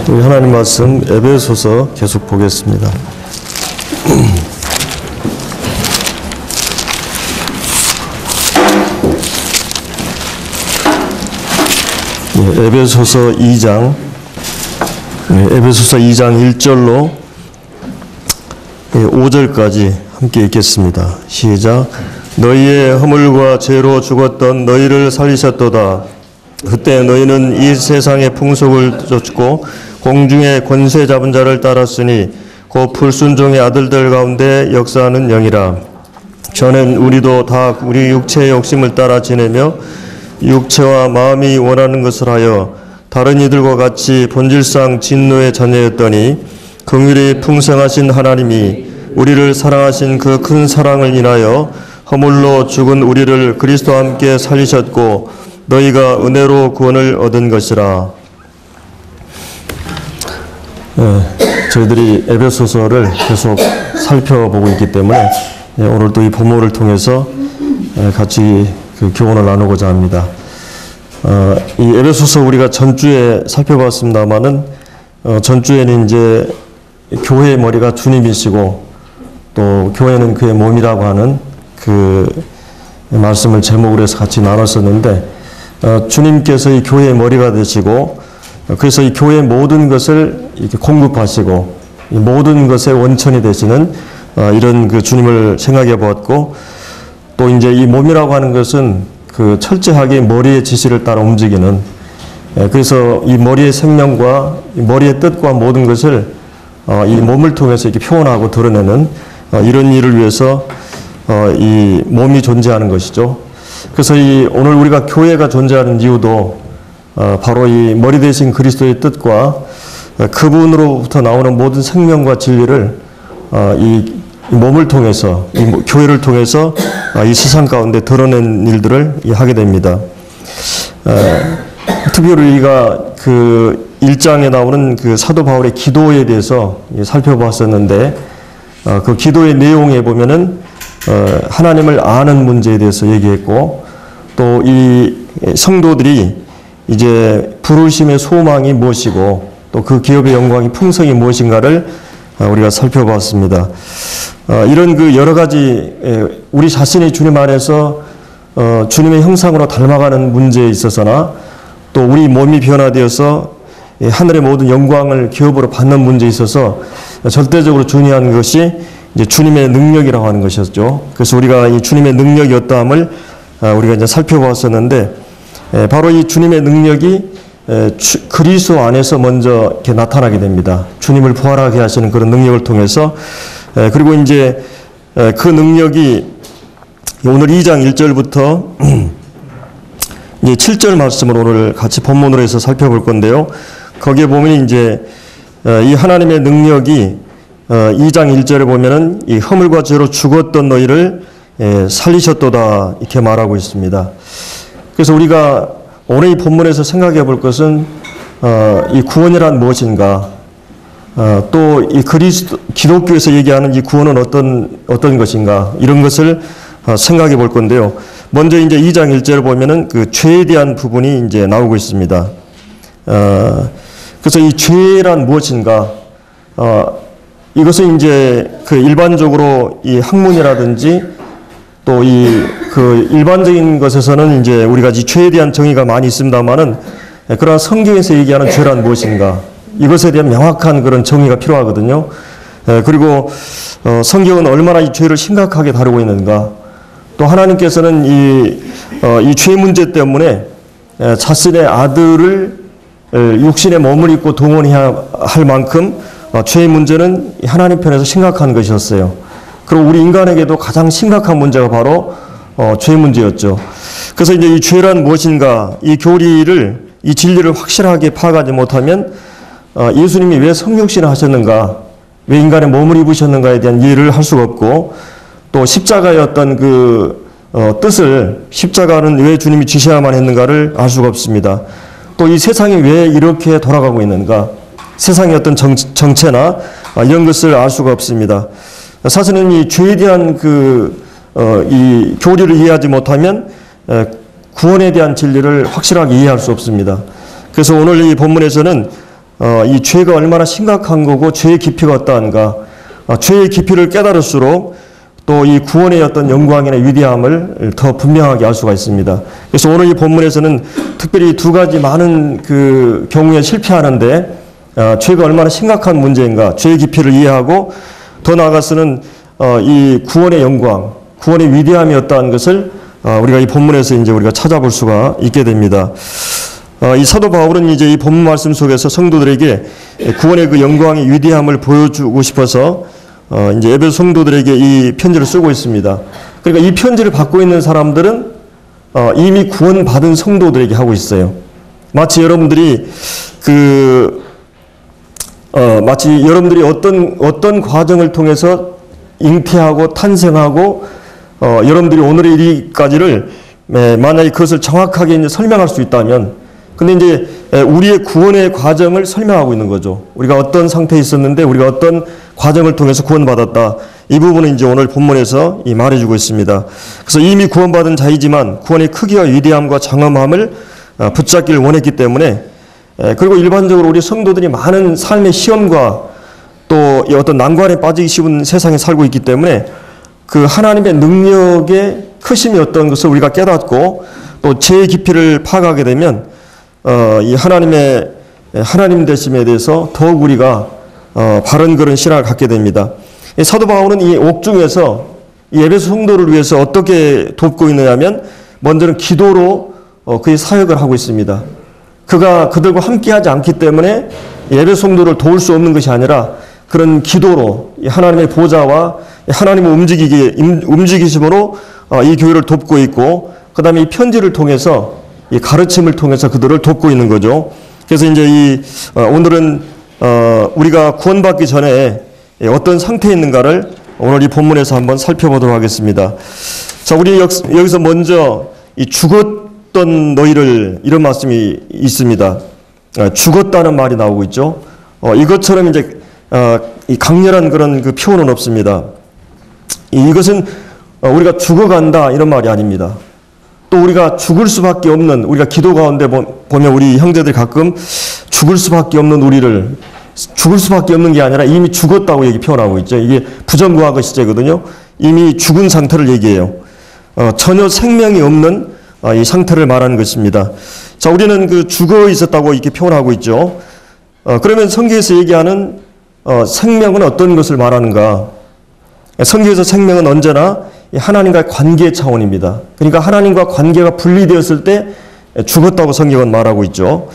우리 하나님 말씀 에베소서 계속 보겠습니다. 에베소서 2장 에베소서 2장 1절로 5절까지 함께 읽겠습니다. 시작. 너희의 허물과 죄로 죽었던 너희를 살리셨도다. 그때 너희는 이 세상의 풍속을 쫓고 공중의 권세 잡은 자를 따랐으니 곧 불순종의 아들들 가운데 역사하는 영이라. 전엔 우리도 다 우리 육체의 욕심을 따라 지내며 육체와 마음이 원하는 것을 하여 다른 이들과 같이 본질상 진노의 자녀였더니 긍휼이 풍성하신 하나님이 우리를 사랑하신 그 큰 사랑을 인하여 허물로 죽은 우리를 그리스도와 함께 살리셨고 너희가 은혜로 구원을 얻은 것이라. 저희들이 에베소서를 계속 살펴보고 있기 때문에 오늘 또 이 본문을 통해서 같이 그 교훈을 나누고자 합니다. 이 에베소서 우리가 전주에 살펴봤습니다만은 전주에는 이제 교회의 머리가 주님이시고 또 교회는 그의 몸이라고 하는 그 말씀을 제목으로 해서 같이 나눴었는데 주님께서 이 교회의 머리가 되시고 그래서 이 교회의 모든 것을 이렇게 공급하시고 이 모든 것의 원천이 되시는 이런 그 주님을 생각해 보았고 또 이제 이 몸이라고 하는 것은 그 철저하게 머리의 지시를 따라 움직이는 그래서 이 머리의 생명과 이 머리의 뜻과 모든 것을 이 몸을 통해서 이렇게 표현하고 드러내는 이런 일을 위해서 이 몸이 존재하는 것이죠. 그래서 이 오늘 우리가 교회가 존재하는 이유도 바로 이 머리 대신 그리스도의 뜻과 그분으로부터 나오는 모든 생명과 진리를 이 몸을 통해서 이 교회를 통해서 이 세상 가운데 드러낸 일들을 하게 됩니다. 특별히 우리가 그 1장에 나오는 그 사도 바울의 기도에 대해서 살펴봤었는데 그 기도의 내용에 보면은 하나님을 아는 문제에 대해서 얘기했고 또 이 성도들이 이제 부르심의 소망이 무엇이고 또 그 기업의 영광이 풍성이 무엇인가를 우리가 살펴봤습니다. 이런 그 여러 가지 우리 자신이 주님 안에서 주님의 형상으로 닮아가는 문제에 있어서나 또 우리 몸이 변화되어서 하늘의 모든 영광을 기업으로 받는 문제에 있어서 절대적으로 중요한 것이 이제 주님의 능력이라고 하는 것이었죠. 그래서 우리가 이 주님의 능력이었다함을 우리가 이제 살펴보았었는데 바로 이 주님의 능력이 그리스도 안에서 먼저 이렇게 나타나게 됩니다. 주님을 부활하게 하시는 그런 능력을 통해서 그리고 이제 그 능력이 오늘 2장 1절부터 이제 7절 말씀을 오늘 같이 본문으로 해서 살펴볼 건데요. 거기에 보면 이제 이 하나님의 능력이 2장 1절에 보면은 이 허물과 죄로 죽었던 너희를 살리셨도다 이렇게 말하고 있습니다. 그래서 우리가 오늘 이 본문에서 생각해 볼 것은 이 구원이란 무엇인가, 또 이 기독교에서 얘기하는 이 구원은 어떤 것인가 이런 것을 생각해 볼 건데요. 먼저 이제 2장 1절을 보면은 그 죄에 대한 부분이 이제 나오고 있습니다. 그래서 이 죄란 무엇인가? 이것은 이제 그 일반적으로 이 학문이라든지 또 이 그 일반적인 것에서는 이제 우리가 이 죄에 대한 정의가 많이 있습니다만은 그러나 성경에서 얘기하는 죄란 무엇인가? 이것에 대한 명확한 그런 정의가 필요하거든요. 그리고 성경은 얼마나 이 죄를 심각하게 다루고 있는가? 또 하나님께서는 이 죄 문제 때문에 자신의 아들을 육신의 몸을 입고 동원해야 할 만큼 죄의 문제는 하나님 편에서 심각한 것이었어요. 그리고 우리 인간에게도 가장 심각한 문제가 바로 죄 문제였죠. 그래서 이제 이 죄란 무엇인가, 이 교리를, 이 진리를 확실하게 파악하지 못하면 예수님이 왜 성육신을 하셨는가, 왜 인간의 몸을 입으셨는가에 대한 이해를 할 수가 없고 또 십자가의 어떤 그 뜻을, 십자가는 왜 주님이 지셔야만 했는가를 알 수가 없습니다. 또 이 세상이 왜 이렇게 돌아가고 있는가, 세상의 어떤 정체나 이런 것을 알 수가 없습니다. 사실은 이 죄에 대한 이 교리를 이해하지 못하면 구원에 대한 진리를 확실하게 이해할 수 없습니다. 그래서 오늘 이 본문에서는 이 죄가 얼마나 심각한 거고 죄의 깊이가 어떠한가, 죄의 깊이를 깨달을수록 또 이 구원의 어떤 영광이나 위대함을 더 분명하게 알 수가 있습니다. 그래서 오늘 이 본문에서는 특별히 두 가지 많은 그 경우에 실패하는데 죄가 얼마나 심각한 문제인가, 죄의 깊이를 이해하고 더 나아가서는 이 구원의 영광, 구원의 위대함이 어떠한 것을 우리가 이 본문에서 이제 우리가 찾아볼 수가 있게 됩니다. 이 사도 바울은 이제 이 본문 말씀 속에서 성도들에게 구원의 그 영광의 위대함을 보여주고 싶어서 이제 에베소 성도들에게 이 편지를 쓰고 있습니다. 그러니까 이 편지를 받고 있는 사람들은 이미 구원받은 성도들에게 하고 있어요. 마치 여러분들이 어떤 과정을 통해서 잉태하고 탄생하고 여러분들이 오늘의 이르기까지를 만약에 그것을 정확하게 이제 설명할 수 있다면, 근데 이제 우리의 구원의 과정을 설명하고 있는 거죠. 우리가 어떤 상태에 있었는데 우리가 어떤 과정을 통해서 구원받았다. 이 부분은 이제 오늘 본문에서 말해주고 있습니다. 그래서 이미 구원받은 자이지만 구원의 크기와 위대함과 장엄함을 붙잡기를 원했기 때문에, 그리고 일반적으로 우리 성도들이 많은 삶의 시험과 또 어떤 난관에 빠지기 쉬운 세상에 살고 있기 때문에 그 하나님의 능력의 크심이 어떤 것을 우리가 깨닫고 또 죄의 깊이를 파악하게 되면 이 하나님 되심에 대해서 더욱 우리가 바른 그런 신앙을 갖게 됩니다. 사도 바울은 이 옥중에서 이 에베소 성도를 위해서 어떻게 돕고 있느냐면, 먼저는 기도로 그의 사역을 하고 있습니다. 그가 그들과 함께하지 않기 때문에 에베소 성도를 도울 수 없는 것이 아니라 그런 기도로 하나님의 보좌와 하나님의 움직이심으로 이 교회를 돕고 있고, 그 다음에 이 편지를 통해서 이 가르침을 통해서 그들을 돕고 있는 거죠. 그래서 이제 오늘은 우리가 구원받기 전에 어떤 상태에 있는가를 오늘 이 본문에서 한번 살펴보도록 하겠습니다. 자, 우리 여기서 먼저 이 죽었던 너희를, 이런 말씀이 있습니다. 죽었다는 말이 나오고 있죠. 이것처럼 이제 이 강렬한 그런 그 표현은 없습니다. 이것은 우리가 죽어간다 이런 말이 아닙니다. 또 우리가 죽을 수밖에 없는, 우리가 기도 가운데 보면 우리 형제들이 가끔 죽을 수밖에 없는 우리를, 죽을 수밖에 없는 게 아니라 이미 죽었다고 얘기 표현하고 있죠. 이게 부정과거 시제거든요. 이미 죽은 상태를 얘기해요. 전혀 생명이 없는 이 상태를 말하는 것입니다. 자, 우리는 그 죽어 있었다고 이렇게 표현하고 있죠. 그러면 성경에서 얘기하는 생명은 어떤 것을 말하는가? 성경에서 생명은 언제나 하나님과의 관계 차원입니다. 그러니까 하나님과 관계가 분리되었을 때 죽었다고 성경은 말하고 있죠.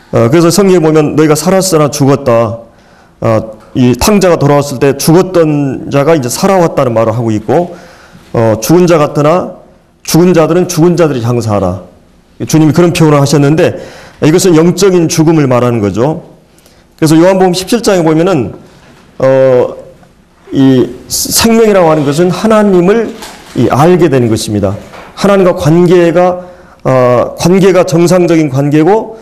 그래서 성경에 보면 너희가 살았으나 죽었다. 이 탕자가 돌아왔을 때 죽었던 자가 이제 살아왔다는 말을 하고 있고, 죽은 자 같으나 죽은 자들은 죽은 자들이 장사하라. 주님이 그런 표현을 하셨는데 이것은 영적인 죽음을 말하는 거죠. 그래서 요한복음 17장에 보면은 이 생명이라고 하는 것은 하나님을 알게 되는 것입니다. 하나님과 관계가 정상적인 관계고,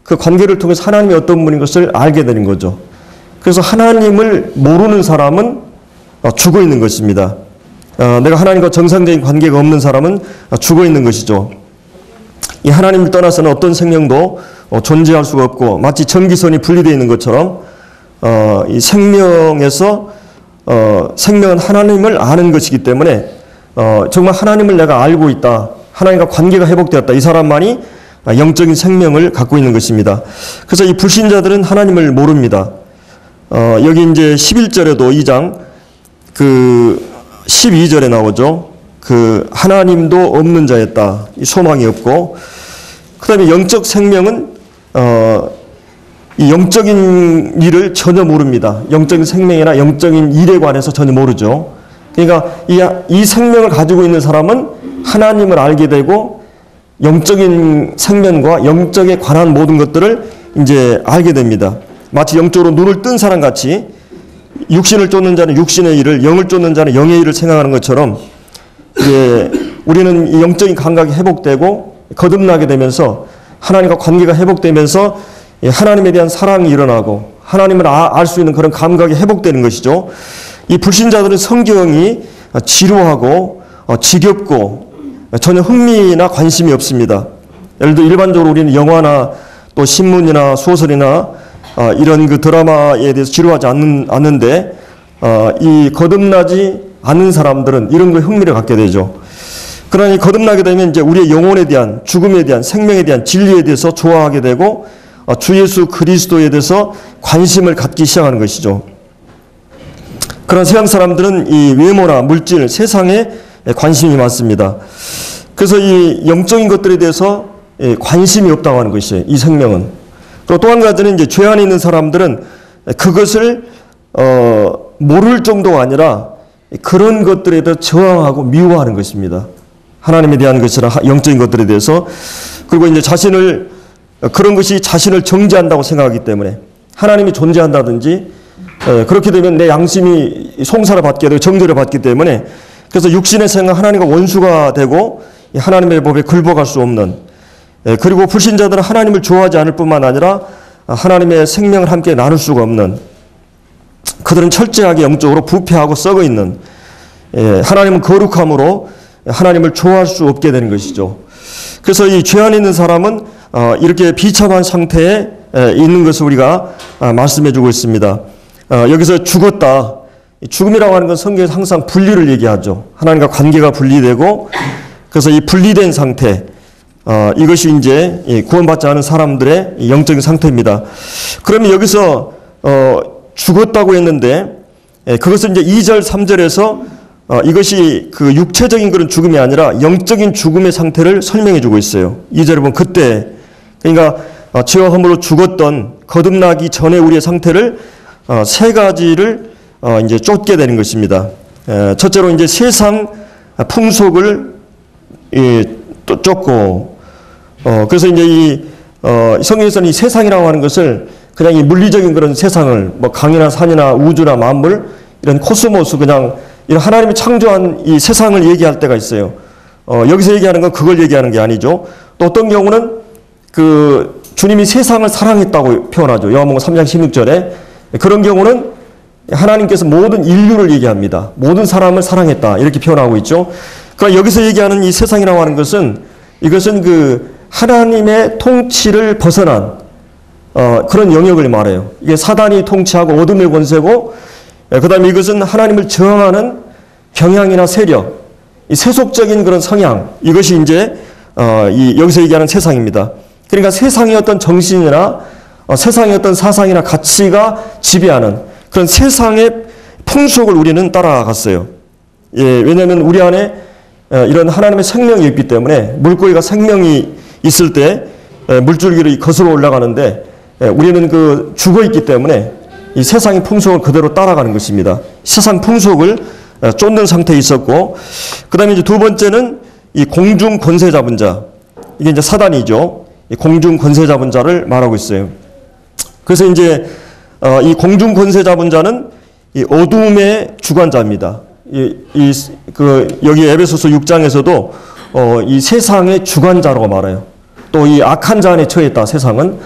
그 관계를 통해서 하나님이 어떤 분인 것을 알게 되는 거죠. 그래서 하나님을 모르는 사람은 죽어 있는 것입니다. 내가 하나님과 정상적인 관계가 없는 사람은 죽어 있는 것이죠. 이 하나님을 떠나서는 어떤 생명도 존재할 수가 없고, 마치 전기선이 분리되어 있는 것처럼 이 생명에서 생명은 하나님을 아는 것이기 때문에 정말 하나님을 내가 알고 있다, 하나님과 관계가 회복되었다, 이 사람만이 영적인 생명을 갖고 있는 것입니다. 그래서 이 불신자들은 하나님을 모릅니다. 여기 이제 11절에도 2장 그 12절에 나오죠. 그 하나님도 없는 자였다, 이 소망이 없고, 그 다음에 영적 생명은 이 영적인 일을 전혀 모릅니다. 영적인 생명이나 영적인 일에 관해서 전혀 모르죠. 그러니까 이 생명을 가지고 있는 사람은 하나님을 알게 되고 영적인 생명과 영적에 관한 모든 것들을 이제 알게 됩니다. 마치 영적으로 눈을 뜬 사람 같이 육신을 쫓는 자는 육신의 일을, 영을 쫓는 자는 영의 일을 생각하는 것처럼 이제 우리는 이 영적인 감각이 회복되고 거듭나게 되면서 하나님과 관계가 회복되면서 하나님에 대한 사랑이 일어나고 하나님을 알 수 있는 그런 감각이 회복되는 것이죠. 이 불신자들은 성경이 지루하고 지겹고 전혀 흥미나 관심이 없습니다. 예를 들어 일반적으로 우리는 영화나 또 신문이나 소설이나 이런 그 드라마에 대해서 지루하지 않는데 이 거듭나지 않는 사람들은 이런 거 흥미를 갖게 되죠. 그러니 거듭나게 되면 이제 우리의 영혼에 대한, 죽음에 대한, 생명에 대한 진리에 대해서 좋아하게 되고 주 예수 그리스도에 대해서 관심을 갖기 시작하는 것이죠. 그런 서양 사람들은 이 외모나 물질, 세상에 관심이 많습니다. 그래서 이 영적인 것들에 대해서 관심이 없다고 하는 것이에요. 이 생명은. 그리고 또 한 가지는 이제 죄 안에 있는 사람들은 그것을 모를 정도가 아니라 그런 것들에 대해 저항하고 미워하는 것입니다. 하나님에 대한 것이나 영적인 것들에 대해서. 그리고 이제 그런 것이 자신을 정죄한다고 생각하기 때문에 하나님이 존재한다든지 그렇게 되면 내 양심이 송사를 받게 되고 정죄를 받기 때문에 그래서 육신의 생각 하나님과 원수가 되고 하나님의 법에 굴복할 수 없는 그리고 불신자들은 하나님을 좋아하지 않을 뿐만 아니라 하나님의 생명을 함께 나눌 수가 없는 그들은 철저하게 영적으로 부패하고 썩어 있는 하나님은 거룩함으로 하나님을 좋아할 수 없게 되는 것이죠. 그래서 이 죄 안에 있는 사람은 이렇게 비참한 상태에 있는 것을 우리가 말씀해 주고 있습니다. 여기서 죽었다. 죽음이라고 하는 건 성경에서 항상 분리를 얘기하죠. 하나님과 관계가 분리되고 그래서 이 분리된 상태 이것이 이제 구원받지 않은 사람들의 영적인 상태입니다. 그러면 여기서 죽었다고 했는데 그것은 이제 2절, 3절에서 이것이 그 육체적인 그런 죽음이 아니라 영적인 죽음의 상태를 설명해 주고 있어요. 2절에 보면 그때 그러니까 죄와 허물로 죽었던 거듭나기 전에 우리의 상태를 세 가지를 이제 쫓게 되는 것입니다. 첫째로 이제 세상 풍속을 또 쫓고 그래서 이제 이 성경에서는 이 세상이라고 하는 것을 그냥 이 물리적인 그런 세상을 뭐 강이나 산이나 우주나 만물 이런 코스모스 그냥 이런 하나님이 창조한 이 세상을 얘기할 때가 있어요. 여기서 얘기하는 건 그걸 얘기하는 게 아니죠. 또 어떤 경우는 그 주님이 세상을 사랑했다고 표현하죠. 요한복음 3장 16절에 그런 경우는 하나님께서 모든 인류를 얘기합니다. 모든 사람을 사랑했다 이렇게 표현하고 있죠. 그러니까 여기서 얘기하는 이 세상이라고 하는 것은 이것은 그 하나님의 통치를 벗어난 그런 영역을 말해요. 이게 사단이 통치하고 어둠의 권세고 그 다음에 이것은 하나님을 저항하는 경향이나 세력, 이 세속적인 그런 성향 이것이 이제 여기서 얘기하는 세상입니다. 그러니까 세상의 어떤 정신이나 세상의 어떤 사상이나 가치가 지배하는 그런 세상의 풍속을 우리는 따라갔어요. 왜냐하면 우리 안에 이런 하나님의 생명이 있기 때문에 물고기가 생명이 있을 때 물줄기를 거슬러 올라가는데 우리는 그 죽어 있기 때문에 이 세상의 풍속을 그대로 따라가는 것입니다. 세상 풍속을 쫓는 상태에 있었고, 그 다음에 이제 두 번째는 이 공중 권세 잡은 자. 이게 이제 사단이죠. 이 공중 권세 잡은 자를 말하고 있어요. 그래서 이제 이 공중 권세 잡은 자는 이 어둠의 주관자입니다. 여기 에베소서 6장에서도 이 세상의 주관자라고 말해요. 또 이 악한 자 안에 처해 있다, 세상은.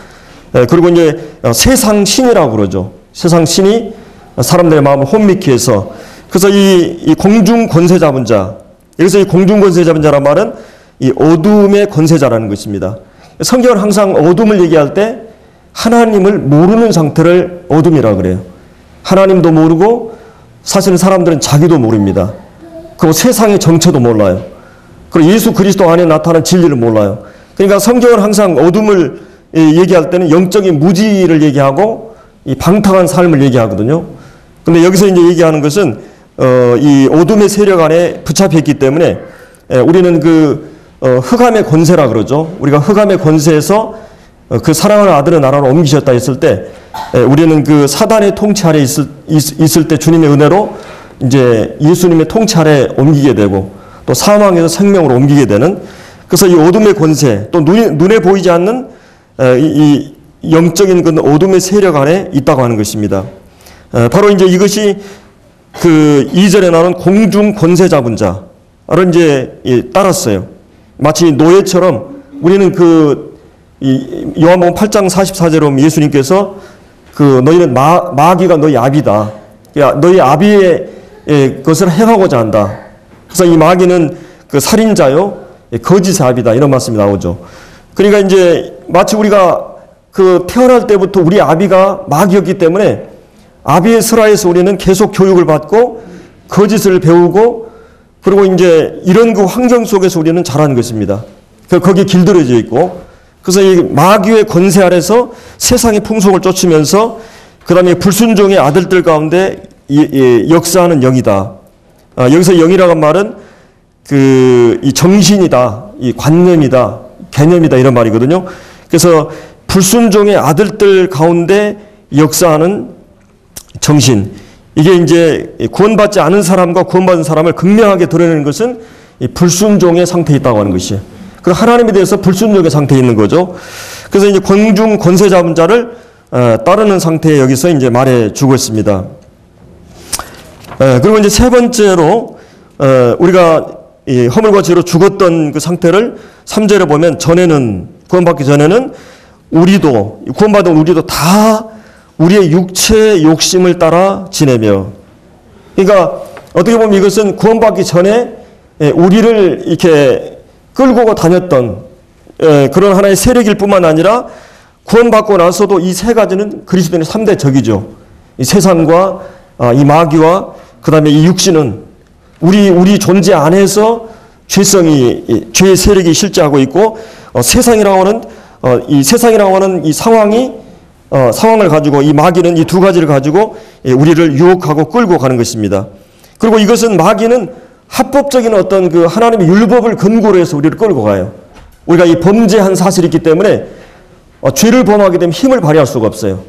그리고 이제 세상 신이라고 그러죠. 세상 신이 사람들의 마음을 혼미케 해서. 그래서 이 공중 권세 잡은 자. 여기서 이 공중 권세 잡은 자란 말은 이 어둠의 권세자라는 것입니다. 성경은 항상 어둠을 얘기할 때 하나님을 모르는 상태를 어둠이라고 그래요. 하나님도 모르고 사실은 사람들은 자기도 모릅니다. 그리고 세상의 정체도 몰라요. 그리고 예수 그리스도 안에 나타난 진리를 몰라요. 그러니까 성경은 항상 어둠을 얘기할 때는 영적인 무지를 얘기하고 이 방탕한 삶을 얘기하거든요. 근데 여기서 이제 얘기하는 것은 이 어둠의 세력 안에 붙잡혀 있기 때문에 우리는 그 흑암의 권세라 그러죠. 우리가 흑암의 권세에서 그 사랑하는 아들의 나라로 옮기셨다 했을 때 우리는 그 사단의 통치 아래 있을 때 주님의 은혜로 이제 예수님의 통치 아래 옮기게 되고 또 사망에서 생명으로 옮기게 되는 그래서 이 어둠의 권세 또 눈에 보이지 않는 이 영적인 그 어둠의 세력 안에 있다고 하는 것입니다. 바로 이제 이것이 그 2절에 나오는 공중 권세 잡은 자를 이제 따랐어요. 마치 노예처럼 우리는 그 요한복음 8장 44절에 보면 예수님께서 그 너희는 마귀가 너희 아비다. 너희 아비의 것을 행하고자 한다. 그래서 이 마귀는 그 살인자요, 거짓의 아비다. 이런 말씀이 나오죠. 그러니까 이제 마치 우리가 그 태어날 때부터 우리 아비가 마귀였기 때문에 아비의 슬하에서 우리는 계속 교육을 받고 거짓을 배우고 그리고 이제 이런 그 환경 속에서 우리는 자라는 것입니다. 거기에 길들여져 있고 그래서 이 마귀의 권세 아래서 세상의 풍속을 쫓으면서 그 다음에 불순종의 아들들 가운데 역사하는 영이다. 여기서 영이라는 말은 이 정신이다, 이 관념이다, 개념이다 이런 말이거든요. 그래서 불순종의 아들들 가운데 역사하는 정신. 이게 이제 구원받지 않은 사람과 구원받은 사람을 극명하게 드러내는 것은 이 불순종의 상태에 있다고 하는 것이에요. 그 하나님에 대해서 불순종의 상태에 있는 거죠. 그래서 이제 권중 권세 잡은 자를 따르는 상태에 여기서 이제 말해 주고 있습니다. 그리고 이제 세 번째로 우리가 이 허물과 죄로 죽었던 그 상태를 3절에 보면 전에는 구원받기 전에는 우리도 구원받은 우리도 다 우리의 육체의 욕심을 따라 지내며 그러니까 어떻게 보면 이것은 구원받기 전에 우리를 이렇게 끌고 다녔던 그런 하나의 세력일 뿐만 아니라 구원받고 나서도 이 세 가지는 그리스도인의 3대 적이죠. 이 세상과 이 마귀와 그 다음에 이 육신은 우리 존재 안에서 죄의 세력이 실제하고 있고 세상이라고 하는 이 상황을 가지고 이 마귀는 이 두 가지를 가지고 우리를 유혹하고 끌고 가는 것입니다. 그리고 이것은 마귀는 합법적인 어떤 그 하나님의 율법을 근거로 해서 우리를 끌고 가요. 우리가 이 범죄한 사실이 있기 때문에 죄를 범하게 되면 힘을 발휘할 수가 없어요.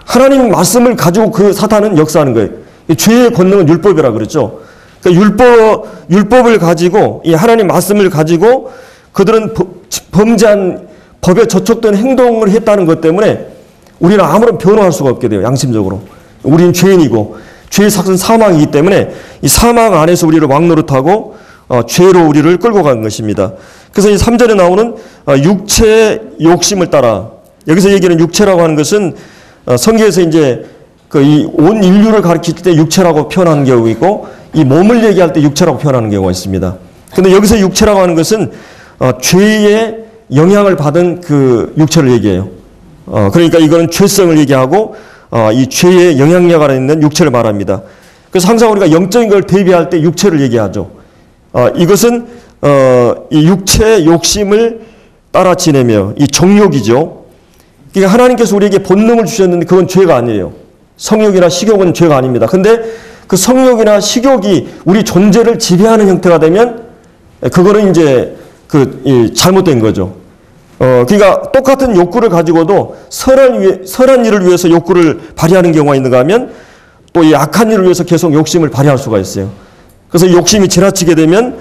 하나님 말씀을 가지고 그 사탄은 역사하는 거예요. 죄의 권능은 율법이라 그랬죠. 그러니까 율법을 가지고 이 하나님 말씀을 가지고 그들은 범죄한 법에 저촉된 행동을 했다는 것 때문에 우리는 아무런 변호할 수가 없게 돼요. 양심적으로. 우리는 죄인이고 죄의 삭은 사망이기 때문에 이 사망 안에서 우리를 왕노릇하고 죄로 우리를 끌고 가는 것입니다. 그래서 이 3절에 나오는 육체의 욕심을 따라 여기서 얘기하는 육체라고 하는 것은 성경에서 이제 이 온 인류를 가리킬 때 육체라고 표현하는 경우가 있고 이 몸을 얘기할 때 육체라고 표현하는 경우가 있습니다. 그런데 여기서 육체라고 하는 것은 죄의 영향을 받은 그 육체를 얘기해요. 그러니까 이거는 죄성을 얘기하고 이 죄의 영향력 아래 있는 육체를 말합니다. 그래서 항상 우리가 영적인 걸 대비할 때 육체를 얘기하죠. 이것은 이 육체의 욕심을 따라 지내며 이 정욕이죠. 그러니까 하나님께서 우리에게 본능을 주셨는데 그건 죄가 아니에요. 성욕이나 식욕은 죄가 아닙니다. 근데 그 성욕이나 식욕이 우리 존재를 지배하는 형태가 되면 그거는 이제 잘못된 거죠. 그러니까 똑같은 욕구를 가지고도 선한 일을 위해서 욕구를 발휘하는 경우가 있는가 하면 또 이 악한 일을 위해서 계속 욕심을 발휘할 수가 있어요. 그래서 욕심이 지나치게 되면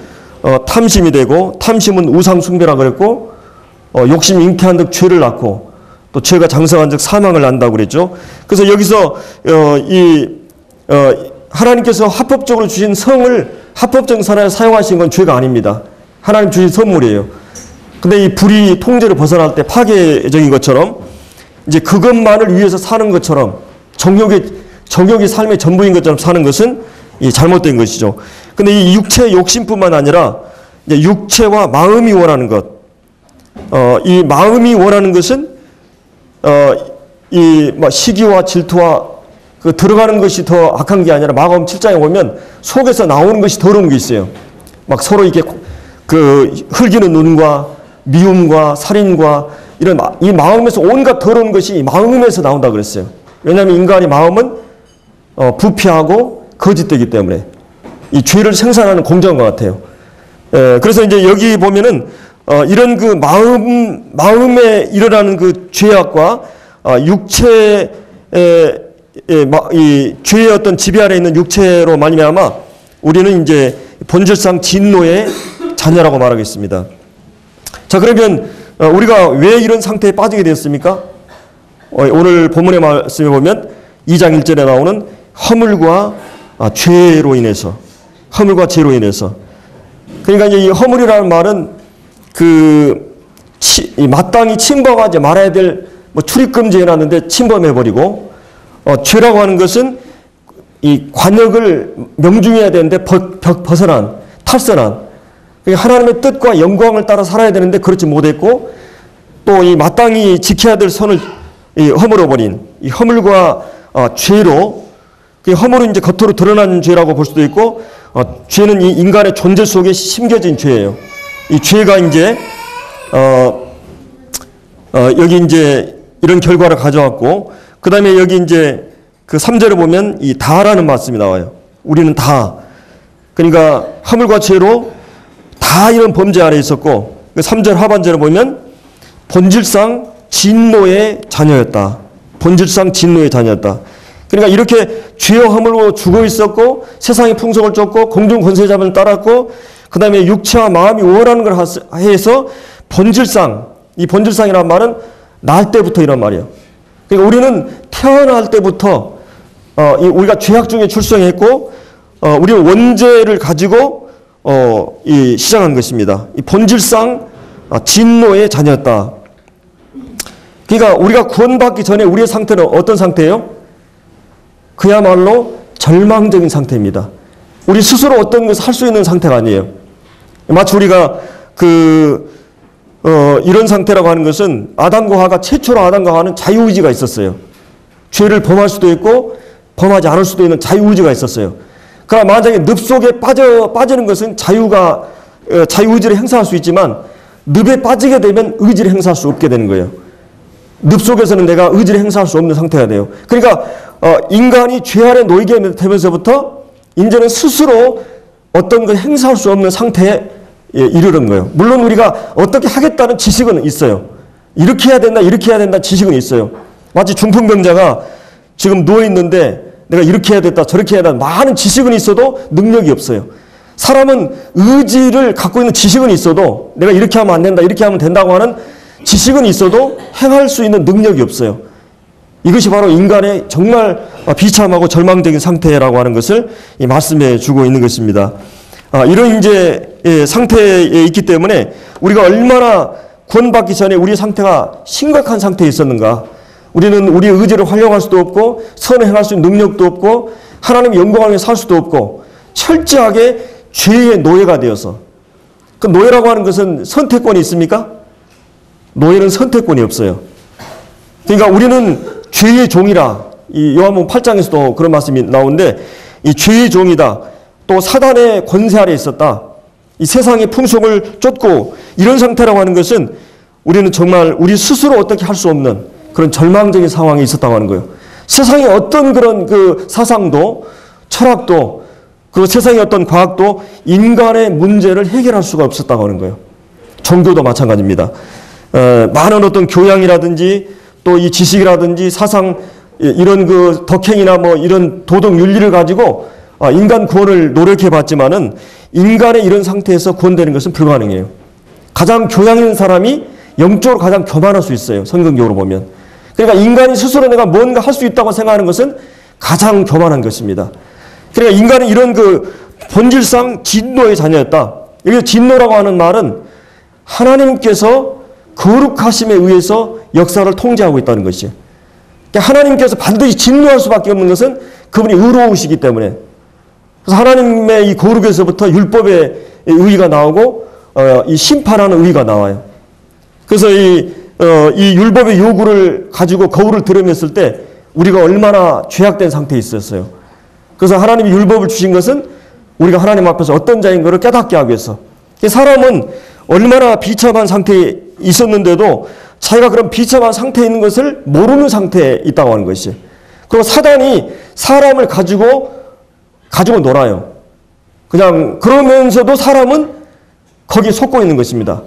탐심이 되고 탐심은 우상 숭배라 그랬고 욕심이 잉태한 즉 죄를 낳고 또 죄가 장성한 즉 사망을 낳는다고 그랬죠. 그래서 여기서 하나님께서 합법적으로 주신 성을 합법적인 산에 사용하신 건 죄가 아닙니다. 하나님 주신 선물이에요. 근데 이 불이 통제를 벗어날 때 파괴적인 것처럼 이제 그것만을 위해서 사는 것처럼 정욕이 삶의 전부인 것처럼 사는 것은 이 잘못된 것이죠. 근데 이 육체의 욕심뿐만 아니라 이제 육체와 마음이 원하는 것, 이 마음이 원하는 것은 이 시기와 질투와 그 들어가는 것이 더 악한 게 아니라 마가복음 7장에 보면 속에서 나오는 것이 더러운 게 있어요. 막 서로 이렇게 그 흘기는 눈과 미움과 살인과 이런 이 마음에서 온갖 더러운 것이 마음에서 나온다 그랬어요. 왜냐하면 인간의 마음은 부패하고 거짓되기 때문에 이 죄를 생산하는 공장과 같아요. 그래서 이제 여기 보면은 이런 그 마음에 일어나는 그 죄악과 육체의 이 죄의 어떤 지배 아래 있는 육체로 말미암아 우리는 이제 본질상 진노의 자녀라고 말하겠습니다. 자, 그러면 우리가 왜 이런 상태에 빠지게 되었습니까? 오늘 본문의 말씀에 보면 2장 1절에 나오는 허물과 죄로 인해서, 허물과 죄로 인해서. 그러니까 이제 이 허물이라는 말은 마땅히 침범하지 말아야 될 출입금지 해놨는데 침범해버리고, 죄라고 하는 것은 이 관역을 명중해야 되는데 벗어난, 탈선한, 하나님의 뜻과 영광을 따라 살아야 되는데 그렇지 못했고, 또 이 마땅히 지켜야 될 선을 허물어버린 이 허물과 죄로, 그 허물은 이제 겉으로 드러난 죄라고 볼 수도 있고, 죄는 이 인간의 존재 속에 심겨진 죄예요. 이 죄가 이제 여기 이제 이런 결과를 가져왔고, 그 다음에 여기 이제 그 3절에 보면 이 다라는 말씀이 나와요. 우리는 다. 그러니까 허물과 죄로 다 이런 범죄 아래 있었고, 3절 하반절에 보면 본질상 진노의 자녀였다. 본질상 진노의 자녀였다. 그러니까 이렇게 죄와 허물로 죽어 있었고, 세상의 풍속을 쫓고, 공중 권세자를 따랐고, 그 다음에 육체와 마음이 원하는 걸 해서 본질상, 이 본질상이라는 말은 날 때부터 이란 말이에요. 그러니까 우리는 태어날 때부터 우리가 죄악 중에 출생했고, 우리는 원죄를 가지고 시작한 것입니다. 이 본질상 진노의 자녀였다. 그러니까 우리가 구원받기 전에 우리의 상태는 어떤 상태예요? 그야말로 절망적인 상태입니다. 우리 스스로 어떤 것을 할 수 있는 상태가 아니에요. 마치 우리가 이런 상태라고 하는 것은 아담과 하가, 최초로 아담과 하와는 자유의지가 있었어요. 죄를 범할 수도 있고 범하지 않을 수도 있는 자유의지가 있었어요. 그러나 만약에 늪 속에 빠지는 것은 자유의지를 행사할 수 있지만, 늪에 빠지게 되면 의지를 행사할 수 없게 되는 거예요. 늪 속에서는 내가 의지를 행사할 수 없는 상태가 돼요. 그러니까 인간이 죄 아래 놓이게 되면서부터 이제는 스스로 어떤 걸 행사할 수 없는 상태에 이르는 거예요. 물론 우리가 어떻게 하겠다는 지식은 있어요. 이렇게 해야 된다, 이렇게 해야 된다 지식은 있어요. 마치 중풍병자가 지금 누워있는데 내가 이렇게 해야 됐다, 저렇게 해야 된다, 많은 지식은 있어도 능력이 없어요. 사람은 의지를 갖고 있는 지식은 있어도 내가 이렇게 하면 안 된다, 이렇게 하면 된다고 하는 지식은 있어도 행할 수 있는 능력이 없어요. 이것이 바로 인간의 정말 비참하고 절망적인 상태라고 하는 것을 말씀해 주고 있는 것입니다. 이런 이제 상태에 있기 때문에 우리가 얼마나 구원받기 전에 우리의 상태가 심각한 상태에 있었는가. 우리는 우리의 의지를 활용할 수도 없고, 선을 행할 수 있는 능력도 없고, 하나님의 영광을 위해 살 수도 없고, 철저하게 죄의 노예가 되어서. 그 노예라고 하는 것은 선택권이 있습니까? 노예는 선택권이 없어요. 그러니까 우리는 죄의 종이라, 이 요한복음 8장에서도 그런 말씀이 나오는데, 이 죄의 종이다. 또 사단의 권세 아래 있었다. 이 세상의 풍속을 쫓고, 이런 상태라고 하는 것은 우리는 정말 우리 스스로 어떻게 할 수 없는 그런 절망적인 상황에 있었다고 하는 거예요. 세상의 어떤 그런 그 사상도, 철학도, 그리고 세상의 어떤 과학도 인간의 문제를 해결할 수가 없었다고 하는 거예요. 종교도 마찬가지입니다. 많은 어떤 교양이라든지 또 이 지식이라든지 사상, 이런 그 덕행이나 뭐 이런 도덕 윤리를 가지고 인간 구원을 노력해 봤지만은 인간의 이런 상태에서 구원되는 것은 불가능해요. 가장 교양 있는 사람이 영적으로 가장 교만할 수 있어요. 성경적으로 보면. 그러니까 인간이 스스로 내가 뭔가 할 수 있다고 생각하는 것은 가장 교만한 것입니다. 그러니까 인간은 이런 그 본질상 진노의 자녀였다. 여기서 진노라고 하는 말은 하나님께서 거룩하심에 의해서 역사를 통제하고 있다는 것이에요. 그러니까 하나님께서 반드시 진노할 수밖에 없는 것은 그분이 의로우시기 때문에. 그래서 하나님의 이 거룩에서부터 율법의 의의가 나오고 이 심판하는 의의가 나와요. 그래서 이 율법의 요구를 가지고 거울을 들여맸을 때 우리가 얼마나 죄악된 상태에 있었어요. 그래서 하나님이 율법을 주신 것은 우리가 하나님 앞에서 어떤 자인 것을 깨닫게 하기 위해서. 사람은 얼마나 비참한 상태에 있었는데도 자기가 그런 비참한 상태에 있는 것을 모르는 상태에 있다고 하는 것이에요. 그리고 사단이 사람을 가지고 놀아요. 그냥 그러면서도 사람은 거기에 속고 있는 것입니다.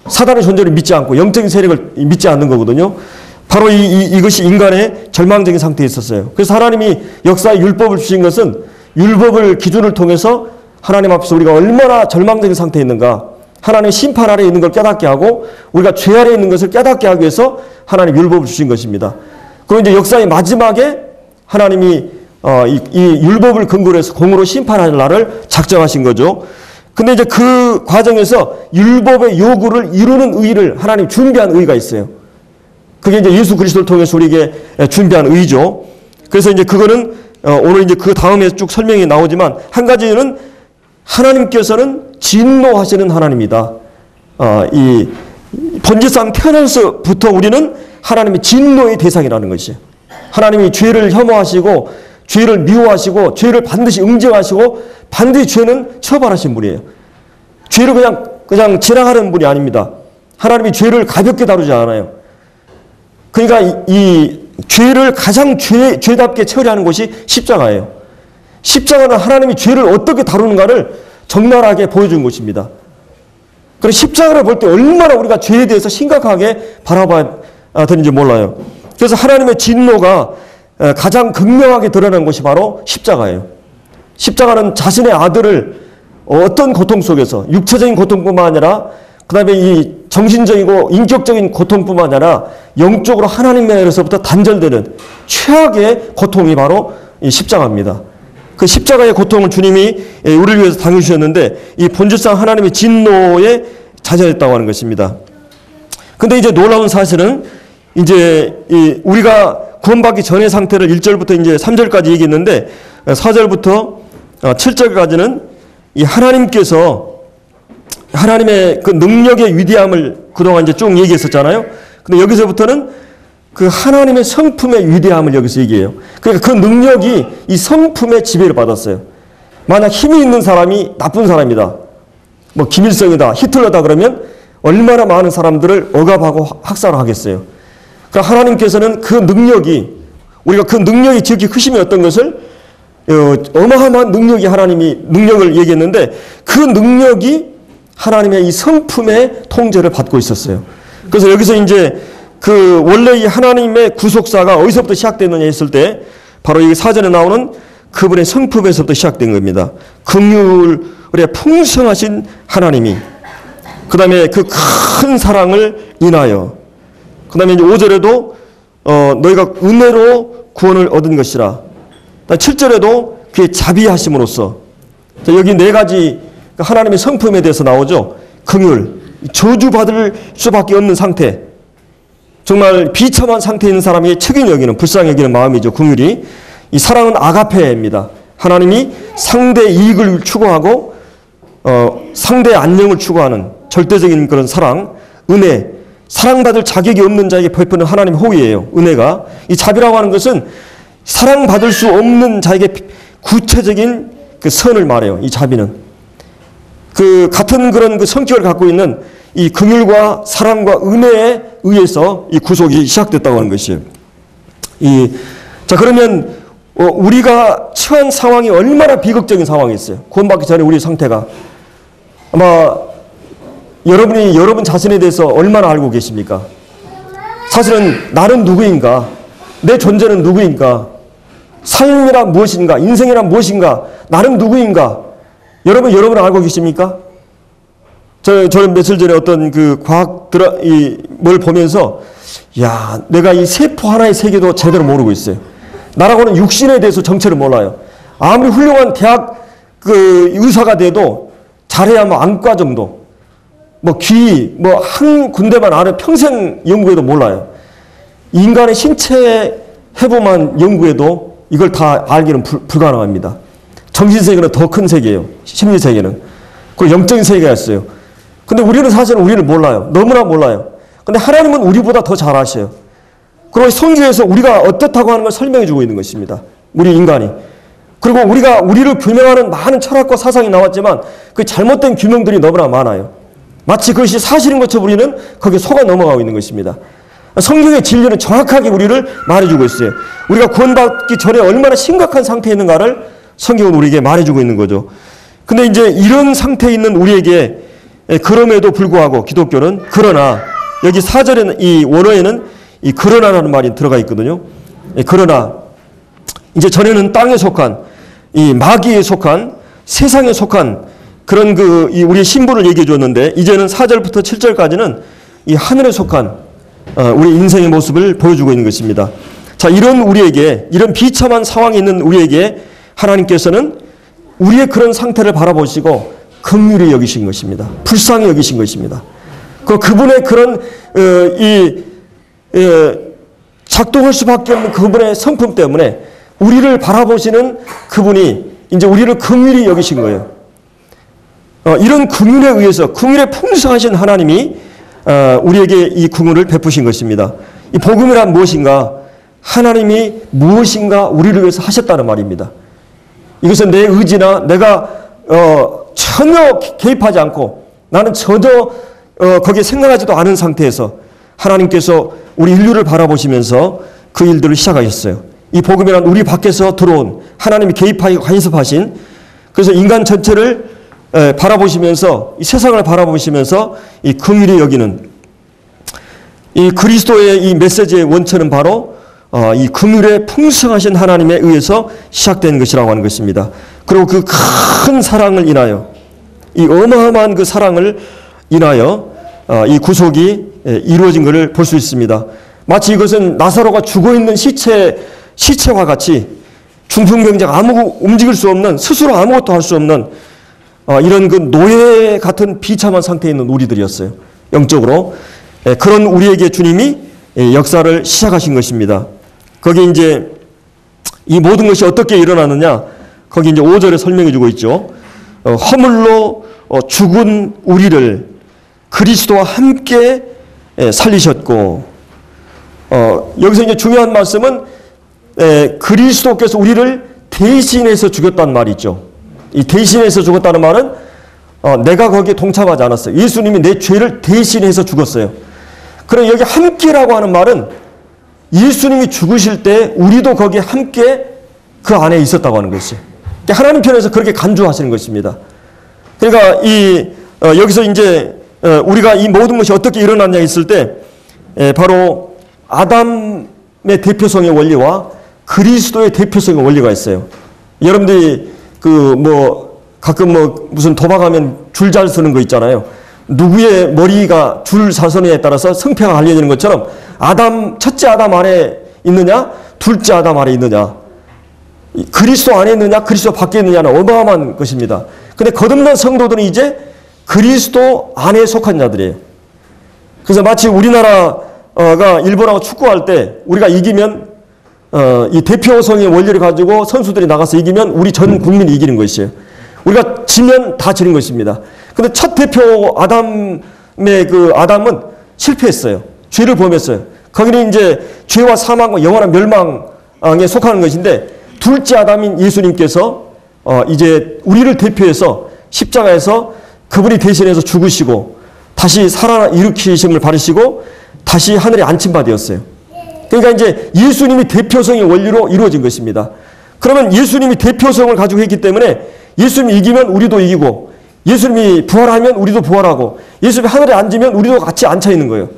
사단의 존재를 믿지 않고 영적인 세력을 믿지 않는 거거든요. 바로 이것이 인간의 절망적인 상태에 있었어요. 그래서 하나님이 역사의 율법을 주신 것은 율법을 기준을 통해서 하나님 앞에서 우리가 얼마나 절망적인 상태에 있는가, 하나님의 심판 아래에 있는 걸 깨닫게 하고 우리가 죄 아래에 있는 것을 깨닫게 하기 위해서 하나님 율법을 주신 것입니다. 그리고 이제 역사의 마지막에 하나님이 이 율법을 근거로 해서 공으로 심판할 날을 작정하신 거죠. 근데 이제 그 과정에서 율법의 요구를 이루는 의의를 하나님 준비한 의의가 있어요. 그게 이제 예수 그리스도를 통해서 우리에게 준비한 의의죠. 그래서 이제 그거는 오늘 이제 그 다음에 쭉 설명이 나오지만 한 가지는 하나님께서는 진노하시는 하나님이다. 본질상 태어나서부터 우리는 하나님의 진노의 대상이라는 것이에요. 하나님이 죄를 혐오하시고 죄를 미워하시고 죄를 반드시 응징하시고 반드시 죄는 처벌하신 분이에요. 죄를 그냥 지나가는 분이 아닙니다. 하나님이 죄를 가볍게 다루지 않아요. 그러니까 이 죄를 가장 죄답게 처리하는 것이 십자가예요. 십자가는 하나님이 죄를 어떻게 다루는가를 적나라하게 보여준 것입니다. 그래서 십자가를 볼 때 얼마나 우리가 죄에 대해서 심각하게 바라봐야 되는지 몰라요. 그래서 하나님의 진노가 가장 극명하게 드러난 것이 바로 십자가예요. 십자가는 자신의 아들을 어떤 고통 속에서 육체적인 고통뿐만 아니라 그 다음에 이 정신적이고 인격적인 고통뿐만 아니라 영적으로 하나님에게로부터 단절되는 최악의 고통이 바로 이 십자가입니다. 그 십자가의 고통을 주님이 우리를 위해서 당해주셨는데 이 본질상 하나님의 진노에 자절했다고 하는 것입니다. 근데 이제 놀라운 사실은 이제 우리가 구원받기 전의 상태를 1절부터 이제 3절까지 얘기했는데 4절부터 7절까지는 이 하나님께서 하나님의 그 능력의 위대함을 그동안 이제 쭉 얘기했었잖아요. 근데 여기서부터는 그 하나님의 성품의 위대함을 여기서 얘기해요. 그러니까 그 능력이 이 성품의 지배를 받았어요. 만약 힘이 있는 사람이 나쁜 사람이다. 뭐 김일성이다, 히틀러다 그러면 얼마나 많은 사람들을 억압하고 학살하겠어요. 그러니까 하나님께서는 그 능력이 우리가 그 능력이 지극히 크심이었던 것을 어마어마한 능력이 하나님이 능력을 얘기했는데 그 능력이 하나님의 이 성품의 통제를 받고 있었어요. 그래서 여기서 이제 그 원래 이 하나님의 구속사가 어디서부터 시작됐느냐 했을 때 바로 이 사전에 나오는 그분의 성품에서부터 시작된 겁니다. 긍휼에 풍성하신 하나님이 그 다음에 그 큰 사랑을 인하여 그 다음에 이제 5절에도 너희가 은혜로 구원을 얻은 것이라 7절에도 그의 자비하심으로써 여기 네 가지 하나님의 성품에 대해서 나오죠. 긍휼, 저주받을 수밖에 없는 상태 정말 비참한 상태에 있는 사람이 책임 여기는 불쌍히 여기는 마음이죠. 긍휼이 이 사랑은 아가페입니다. 하나님이 상대의 이익을 추구하고 상대의 안녕을 추구하는 절대적인 그런 사랑, 은혜, 사랑받을 자격이 없는 자에게 베푸는 하나님의 호의예요. 은혜가. 이 자비라고 하는 것은 사랑받을 수 없는 자에게 구체적인 그 선을 말해요. 이 자비는. 그 같은 그런 그 성격을 갖고 있는 이 긍휼과 사랑과 은혜에 의해서 이 구속이 시작됐다고 하는 것이에요. 자, 그러면 우리가 처한 상황이 얼마나 비극적인 상황이었어요. 구원받기 전에 우리 상태가. 아마 여러분이 여러분 자신에 대해서 얼마나 알고 계십니까? 사실은 나는 누구인가? 내 존재는 누구인가? 삶이란 무엇인가? 인생이란 무엇인가? 나는 누구인가? 여러분을 알고 계십니까? 저는 며칠 전에 어떤 그 과학 뭘 보면서 야, 내가 이 세포 하나의 세계도 제대로 모르고 있어요. 나라고는 육신에 대해서 정체를 몰라요. 아무리 훌륭한 대학 그 의사가 돼도 잘해야 뭐 안과 정도, 뭐 귀, 뭐 한 군데만 아는 평생 연구해도 몰라요. 인간의 신체 해부만 연구해도 이걸 다 알기는 불가능합니다. 정신세계는 더 큰 세계예요. 심리세계는. 그리고 영적인 세계가 있어요. 근데 우리는 사실은 우리를 몰라요. 너무나 몰라요. 근데 하나님은 우리보다 더 잘 아셔요. 그리고 성경에서 우리가 어떻다고 하는 걸 설명해 주고 있는 것입니다. 우리 인간이. 그리고 우리가 우리를 규명하는 많은 철학과 사상이 나왔지만 그 잘못된 규명들이 너무나 많아요. 마치 그것이 사실인 것처럼 우리는 거기에 속아 넘어가고 있는 것입니다. 성경의 진리는 정확하게 우리를 말해주고 있어요. 우리가 구원받기 전에 얼마나 심각한 상태에 있는가를 성경은 우리에게 말해주고 있는 거죠. 근데 이제 이런 상태에 있는 우리에게 그럼에도 불구하고 기독교는 그러나 여기 4절에는 이 원어에는 이 그러나라는 말이 들어가 있거든요. 그러나 이제 전에는 땅에 속한 이 마귀에 속한 세상에 속한 그런 이 우리의 신분을 얘기해 줬는데 이제는 4절부터 7절까지는 이 하늘에 속한 우리 인생의 모습을 보여주고 있는 것입니다. 자, 이런 우리에게 이런 비참한 상황에 있는 우리에게 하나님께서는 우리의 그런 상태를 바라보시고 긍휼히 여기신 것입니다. 불쌍히 여기신 것입니다. 그분의 그런 작동할 수밖에 없는 그분의 성품 때문에 우리를 바라보시는 그분이 이제 우리를 긍휼히 여기신 거예요. 이런 긍휼에 의해서 긍휼에 풍성하신 하나님이 우리에게 이 국문을 베푸신 것입니다. 이 복음이란 무엇인가? 하나님이 무엇인가 우리를 위해서 하셨다는 말입니다. 이것은 내 의지나 내가 전혀 개입하지 않고 나는 전혀 거기에 생각하지도 않은 상태에서 하나님께서 우리 인류를 바라보시면서 그 일들을 시작하셨어요. 이 복음이란 우리 밖에서 들어온 하나님이 개입하고 간섭하신, 그래서 인간 전체를 바라보시면서 이 세상을 바라보시면서 이 긍휼히 여기는 이 그리스도의 이 메시지의 원천은 바로 이 긍휼에 풍성하신 하나님에 의해서 시작된 것이라고 하는 것입니다. 그리고 그 큰 사랑을 인하여, 이 어마어마한 그 사랑을 인하여 이 구속이 이루어진 것을 볼 수 있습니다. 마치 이것은 나사로가 죽어있는 시체와 같이 중풍병자가 아무 움직일 수 없는, 스스로 아무것도 할 수 없는 이런 그 노예 같은 비참한 상태에 있는 우리들이었어요. 영적으로. 그런 우리에게 주님이 역사를 시작하신 것입니다. 거기 이제 이 모든 것이 어떻게 일어나느냐, 거기 이제 5절에 설명해 주고 있죠. 허물로 죽은 우리를 그리스도와 함께 살리셨고, 여기서 이제 중요한 말씀은 그리스도께서 우리를 대신해서 죽였다는 말이 있죠. 이 대신해서 죽었다는 말은 내가 거기에 동참하지 않았어요. 예수님이 내 죄를 대신해서 죽었어요. 그럼 여기 함께라고 하는 말은 예수님이 죽으실 때 우리도 거기에 함께 그 안에 있었다고 하는 것이에요. 하나님 편에서 그렇게 간주하시는 것입니다. 그러니까 여기서 이제 우리가 이 모든 것이 어떻게 일어났냐 했을 때 바로 아담의 대표성의 원리와 그리스도의 대표성의 원리가 있어요. 여러분들이 가끔 무슨 도박하면 줄 잘 서는 거 있잖아요. 누구의 머리가 줄 잘 서느냐에 따라서 승패가 갈려지는 것처럼 첫째 아담 안에 있느냐, 둘째 아담 안에 있느냐, 그리스도 안에 있느냐, 그리스도 밖에 있느냐는 어마어마한 것입니다. 근데 거듭난 성도들은 이제 그리스도 안에 속한 자들이에요. 그래서 마치 우리나라가 일본하고 축구할 때 우리가 이기면 이 대표성의 원리를 가지고 선수들이 나가서 이기면 우리 전 국민이 이기는 것이에요. 우리가 지면 다 지는 것입니다. 근데 첫 대표 아담은 실패했어요. 죄를 범했어요. 거기는 이제 죄와 사망과 영원한 멸망에 속하는 것인데, 둘째 아담인 예수님께서 이제 우리를 대표해서 십자가에서 그분이 대신해서 죽으시고 다시 살아 일으키심을 받으시고 다시 하늘에 안침바 되었어요. 그러니까 이제 예수님이 대표성의 원리로 이루어진 것입니다. 그러면 예수님이 대표성을 가지고 했기 때문에 예수님이 이기면 우리도 이기고, 예수님이 부활하면 우리도 부활하고, 예수님이 하늘에 앉으면 우리도 같이 앉아 있는 거예요.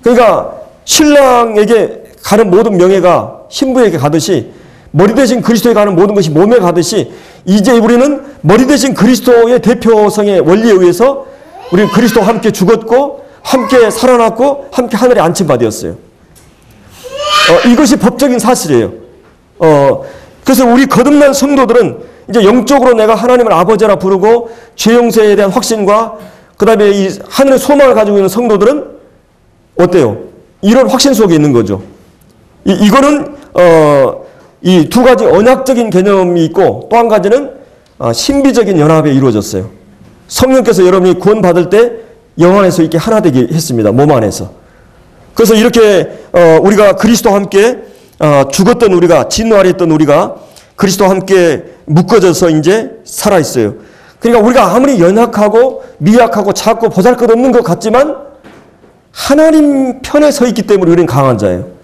그러니까 신랑에게 가는 모든 명예가 신부에게 가듯이, 머리 대신 그리스도에 가는 모든 것이 몸에 가듯이, 이제 우리는 머리 대신 그리스도의 대표성의 원리에 의해서 우리는 그리스도와 함께 죽었고 함께 살아났고 함께 하늘에 안침바 되었어요. 이것이 법적인 사실이에요. 그래서 우리 거듭난 성도들은 이제 영적으로 내가 하나님을 아버지라 부르고 죄 용서에 대한 확신과 그 다음에 이 하늘의 소망을 가지고 있는 성도들은 어때요? 이런 확신 속에 있는 거죠. 이거는 이 두 가지 언약적인 개념이 있고, 또 한 가지는 신비적인 연합에 이루어졌어요. 성령께서 여러분이 구원받을 때 영 안에서 이렇게 하나 되게 했습니다. 몸 안에서. 그래서 이렇게 우리가 그리스도와 함께 죽었던 우리가, 진노하였던 우리가 그리스도와 함께 묶어져서 이제 살아있어요. 그러니까 우리가 아무리 연약하고 미약하고 작고 보잘것없는 것 같지만 하나님 편에 서 있기 때문에 우리는 강한 자예요.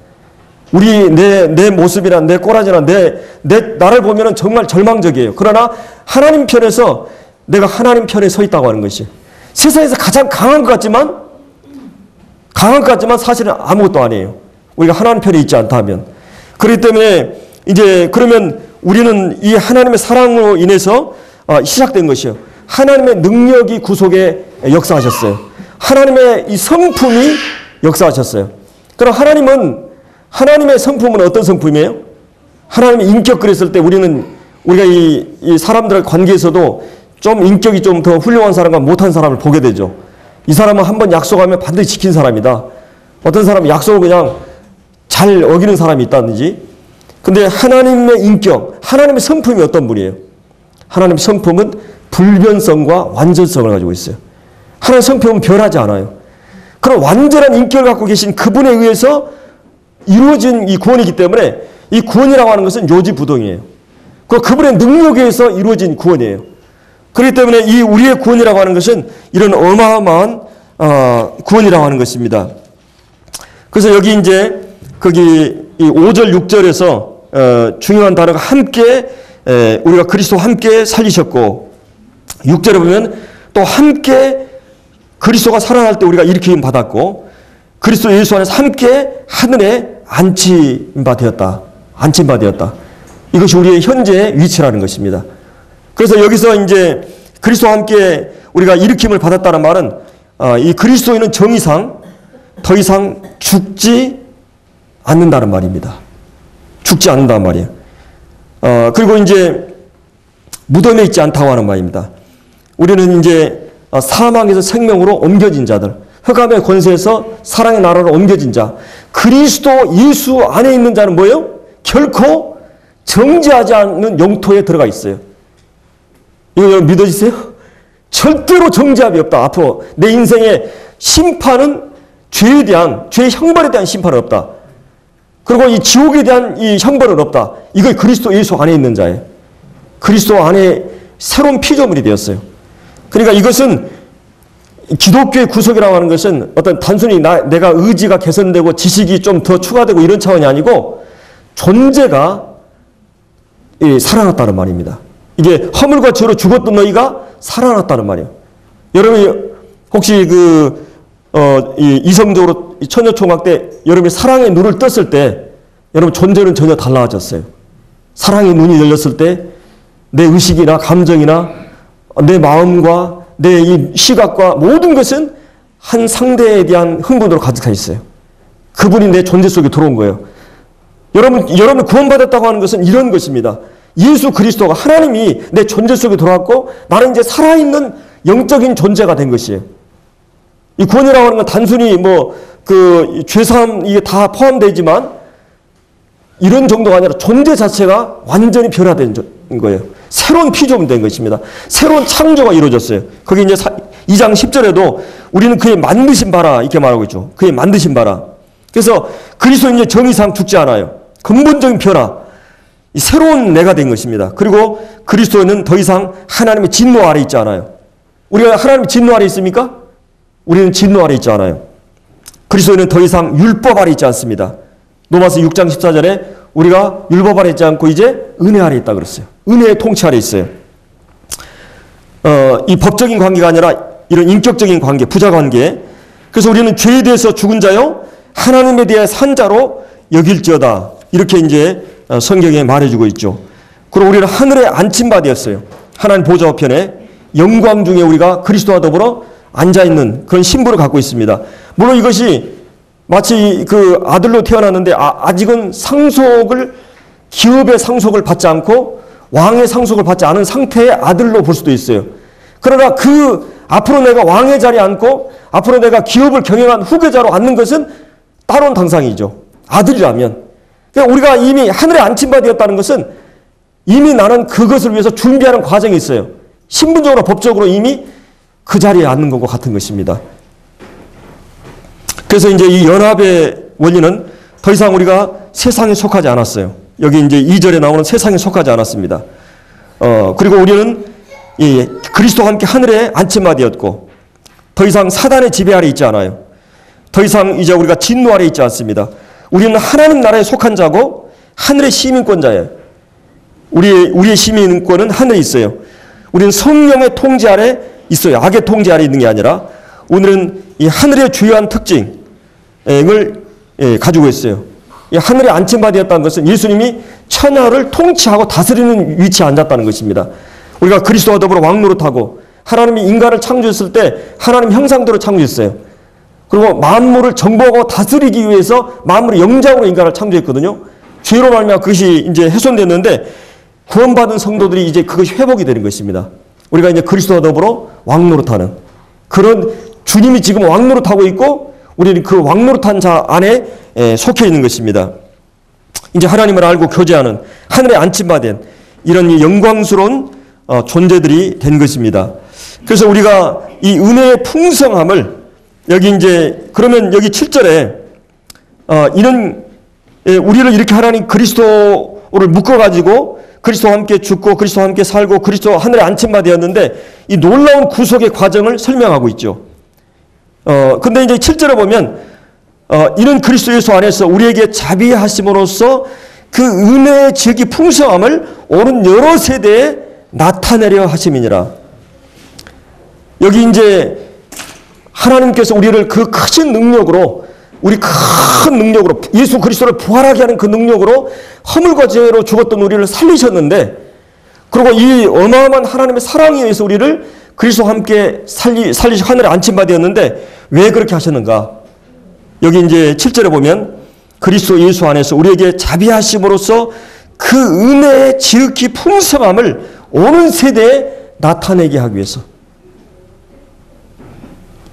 내 모습이나 내 꼬라지나 나를 보면은 정말 절망적이에요. 그러나 하나님 편에서 내가 하나님 편에 서 있다고 하는 것이, 세상에서 가장 강한 것 같지만 사실은 아무것도 아니에요. 우리가 하나님 편에 있지 않다 하면. 그렇기 때문에 이제 그러면 우리는 이 하나님의 사랑으로 인해서 시작된 것이에요. 하나님의 능력이 구속에 역사하셨어요. 하나님의 이 성품이 역사하셨어요. 그럼 하나님의 성품은 어떤 성품이에요? 하나님의 인격 그랬을 때 우리가 이 사람들의 관계에서도 좀 인격이 좀 더 훌륭한 사람과 못한 사람을 보게 되죠. 이 사람은 한번 약속하면 반드시 지킨 사람이다. 어떤 사람은 약속을 그냥 잘 어기는 사람이 있다든지. 근데 하나님의 인격, 하나님의 성품이 어떤 분이에요? 하나님의 성품은 불변성과 완전성을 가지고 있어요. 하나님의 성품은 변하지 않아요. 그런 완전한 인격을 갖고 계신 그분에 의해서 이루어진 이 구원이기 때문에 이 구원이라고 하는 것은 요지부동이에요. 그분의 능력에 의해서 이루어진 구원이에요. 그렇기 때문에 이 우리의 구원이라고 하는 것은 이런 어마어마한 구원이라고 하는 것입니다. 그래서 여기 이제 거기 이 5절 6절에서 중요한 단어가 함께 우리가 그리스도와 함께 살리셨고 6절에 보면 또 함께 그리스도가 살아날 때 우리가 일으킴 받았고 그리스도 예수 안에서 함께 하늘에 앉힌바 되었다. 앉힌바 되었다. 이것이 우리의 현재 위치라는 것입니다. 그래서 여기서 이제 그리스도와 함께 우리가 일으킴을 받았다는 말은 이 그리스도인은 정의상 더 이상 죽지 않는다는 말입니다. 죽지 않는다는 말이에요. 그리고 이제 무덤에 있지 않다고 하는 말입니다. 우리는 이제 사망에서 생명으로 옮겨진 자들, 흑암의 권세에서 사랑의 나라로 옮겨진 자, 그리스도 예수 안에 있는 자는 뭐예요? 결코 정죄하지 않는 영토에 들어가 있어요. 이거 여러분 믿어지세요? 절대로 정죄함이 없다. 앞으로 내 인생의 심판은 죄에 대한, 죄의 형벌에 대한 심판은 없다. 그리고 이 지옥에 대한 이 형벌은 없다. 이거 그리스도 예수 안에 있는 자예요. 그리스도 안에 새로운 피조물이 되었어요. 그러니까 이것은 기독교의 구속이라고 하는 것은 어떤 단순히 내가 의지가 개선되고 지식이 좀 더 추가되고 이런 차원이 아니고 존재가 살아났다는 말입니다. 이게 허물과 죄로 죽었던 너희가 살아났다는 말이에요. 여러분이 혹시 이성적으로 처녀총각 때 여러분이 사랑의 눈을 떴을 때 여러분 존재는 전혀 달라졌어요. 사랑의 눈이 열렸을 때 내 의식이나 감정이나 내 마음과 내 이 시각과 모든 것은 한 상대에 대한 흥분으로 가득해 있어요. 그분이 내 존재 속에 들어온 거예요. 여러분 구원받았다고 하는 것은 이런 것입니다. 예수 그리스도가 하나님이 내 존재 속에 들어왔고 나는 이제 살아있는 영적인 존재가 된 것이에요. 이 구원이라고 하는 건 단순히 죄사함 이게 다 포함되지만 이런 정도가 아니라 존재 자체가 완전히 변화된 거예요. 새로운 피조물 된 것입니다. 새로운 창조가 이루어졌어요. 거기 이제 2장 10절에도 우리는 그의 만드신 바라 이렇게 말하고 있죠. 그의 만드신 바라. 그래서 그리스도는 이제 정의상 죽지 않아요. 근본적인 변화. 새로운 내가 된 것입니다. 그리고 그리스도는 더 이상 하나님의 진노 아래 있지 않아요. 우리가 하나님의 진노 아래 있습니까? 우리는 진노 아래 있지 않아요. 그리스도는 더 이상 율법 아래 있지 않습니다. 로마서 6장 14절에 우리가 율법 아래 있지 않고 이제 은혜 아래 있다 그랬어요. 은혜의 통치 아래 있어요. 이 법적인 관계가 아니라 이런 인격적인 관계, 부자 관계. 그래서 우리는 죄에 대해서 죽은 자요 하나님에 대해 산 자로 여길지어다. 이렇게 이제 성경에 말해주고 있죠. 그리고 우리는 하늘에 앉힌바 되었어요. 하나님 보좌 우편에 영광 중에 우리가 그리스도와 더불어 앉아있는 그런 신분을 갖고 있습니다. 물론 이것이 마치 그 아들로 태어났는데 아직은 기업의 상속을 받지 않고 왕의 상속을 받지 않은 상태의 아들로 볼 수도 있어요. 그러나 앞으로 내가 왕의 자리에 앉고 앞으로 내가 기업을 경영한 후계자로 앉는 것은 따로운 당상이죠. 아들이라면. 그러니까 우리가 이미 하늘에 앉힌 바 되었다는 것은 이미 나는 그것을 위해서 준비하는 과정이 있어요. 신분적으로 법적으로 이미 그 자리에 앉는 것과 같은 것입니다. 그래서 이제 이 연합의 원리는 더 이상 우리가 세상에 속하지 않았어요. 여기 이제 2절에 나오는 세상에 속하지 않았습니다. 그리고 우리는 그리스도와 함께 하늘에 앉힌 바 되었고 더 이상 사단의 지배 아래 있지 않아요. 더 이상 이제 우리가 진노 아래 있지 않습니다. 우리는 하나님 나라에 속한 자고 하늘의 시민권자예요. 우리의 시민권은 하늘에 있어요. 우리는 성령의 통제 아래 있어요. 악의 통제 아래 있는 게 아니라 오늘은 이 하늘의 주요한 특징을 가지고 있어요. 이 하늘에 앉힌 바 되었다는 것은 예수님이 천하를 통치하고 다스리는 위치에 앉았다는 것입니다. 우리가 그리스도와 더불어 왕노릇하고 하나님이 인간을 창조했을 때 하나님 형상대로 창조했어요. 그리고 만물을 정복하고 다스리기 위해서 만물의 영장으로 인간을 창조했거든요. 죄로 말미암아 그것이 이제 훼손됐는데 구원받은 성도들이 이제 그것이 회복이 되는 것입니다. 우리가 이제 그리스도와 더불어 왕노릇하는 그런 주님이 지금 왕노릇하고 있고 우리는 그 왕노릇한 자 안에 속해 있는 것입니다. 이제 하나님을 알고 교제하는 하늘에 안침받은 이런 영광스러운 존재들이 된 것입니다. 그래서 우리가 이 은혜의 풍성함을 여기 이제 그러면 여기 7절에 이는 우리를 이렇게 하나님 그리스도를 묶어가지고 그리스도와 함께 죽고 그리스도와 함께 살고 그리스도 하늘에 안침바 되었는데 이 놀라운 구속의 과정을 설명하고 있죠. 근데 이제 7절에 보면 이는 그리스도 예수 안에서 우리에게 자비하심으로써 그 은혜의 지극히 풍성함을 오는 여러 세대에 나타내려 하심이니라. 여기 이제 하나님께서 우리를 그 크신 능력으로 우리 큰 능력으로 예수 그리스도를 부활하게 하는 그 능력으로 허물과 죄로 죽었던 우리를 살리셨는데 그리고 이 어마어마한 하나님의 사랑에 의해서 우리를 그리스도와 함께 살리시 하늘에 안침받았는데 왜 그렇게 하셨는가? 여기 이제 7절에 보면 그리스도 예수 안에서 우리에게 자비하심으로써 그 은혜의 지극히 풍성함을 오는 세대에 나타내게 하기 위해서.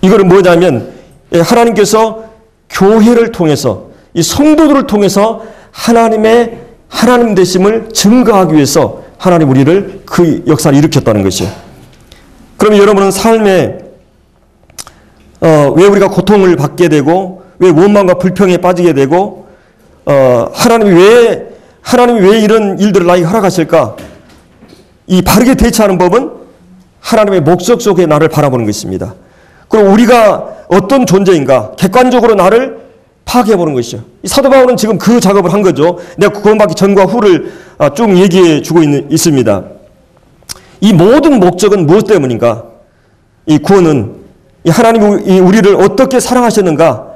이거는 뭐냐면 하나님께서 교회를 통해서 이 성도들을 통해서 하나님의 하나님 되심을 증거하기 위해서 하나님 우리를 그 역사를 일으켰다는 것이요. 그러면 여러분은 삶에 왜 우리가 고통을 받게 되고 왜 원망과 불평에 빠지게 되고 하나님이 왜 이런 일들을 나에게 허락하실까? 이 바르게 대처하는 법은 하나님의 목적 속에 나를 바라보는 것입니다. 그리고 우리가 어떤 존재인가 객관적으로 나를 파악해보는 것이죠. 사도 바울은 지금 그 작업을 한 거죠. 내가 구원받기 전과 후를 쭉 얘기해 주고 있습니다. 이 모든 목적은 무엇 때문인가? 이 구원은 하나님이 우리를 어떻게 사랑하셨는가?